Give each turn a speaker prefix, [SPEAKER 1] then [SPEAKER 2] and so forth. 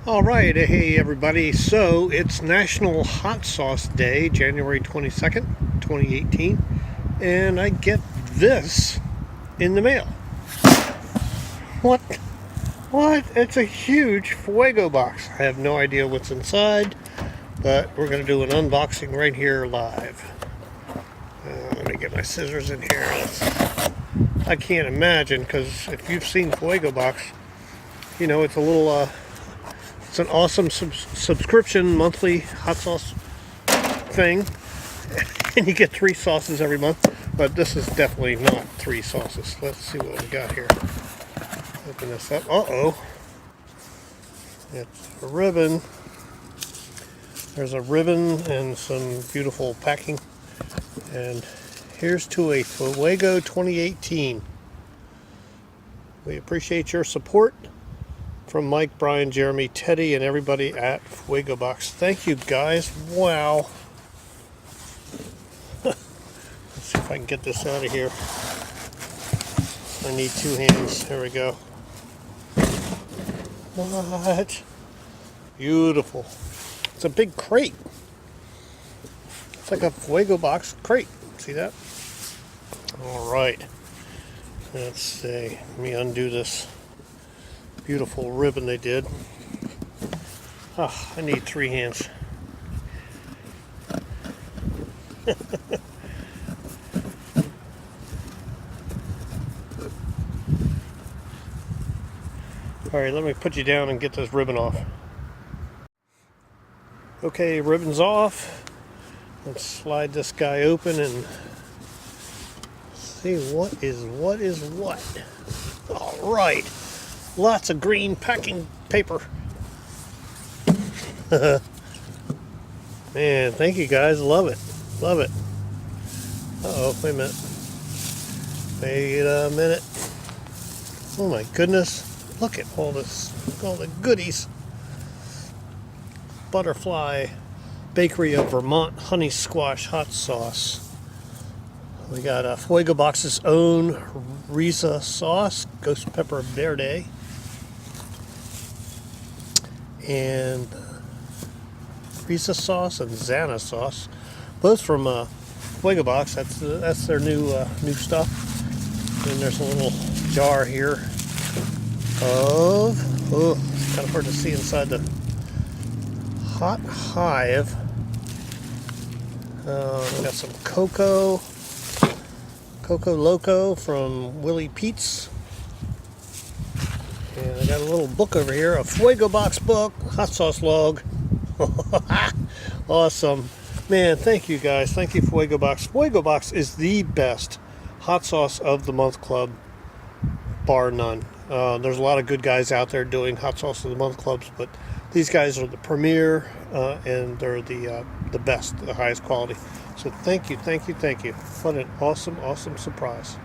[SPEAKER 1] Alright, hey everybody. So it's National Hot Sauce Day, January 22nd, 2018, and I get this in the mail. What? What? It's a huge Fuego box. I have no idea what's inside, but we're going to do an unboxing right here live. Let me get my scissors in here. I can't imagine, because if you've seen Fuego box, you know it's a little it's an awesome subscription monthly hot sauce thing, and you get 3 sauces every month, but this is definitely not 3 sauces. Let's see what we got here. Open this up. Uh-oh. It's a ribbon. There's a ribbon and some beautiful packing. And here's to a Fuego 2018. We appreciate your support. From Mike, Brian, Jeremy, Teddy, and everybody at FuegoBox. Thank you, guys. Wow. Let's see if I can get this out of here. I need 2 hands. There we go. What? Beautiful. It's a big crate. It's like a FuegoBox crate. See that? All right. Let's see. Let me undo this beautiful ribbon they did. Oh, I need 3 hands. Alright, let me put you down and get this ribbon off. Okay, ribbon's off. Let's slide this guy open and see what is what. Alright. Lots of green packing paper. Man, thank you guys. Love it. Love it. Uh-oh, wait a minute. Wait a minute. Oh my goodness. Look at all this, all the goodies. Butterfly Bakery of Vermont Honey Squash Hot Sauce. We got FuegoBox's own Risa sauce, Ghost Pepper Verde. And Risa sauce and Xana sauce, both from FuegoBox. That's their new stuff. And there's a little jar here of it's kind of hard to see inside the Hot Hive. We got some Coco Loco from Willie Pete's. And I got a little book over here, a FuegoBox book, hot sauce log. Awesome. Man, thank you guys. Thank you, FuegoBox. FuegoBox is the best hot sauce of the month club, bar none. There's a lot of good guys out there doing hot sauce of the month clubs, but these guys are the premier, and they're the best, the highest quality. So thank you. What an awesome surprise.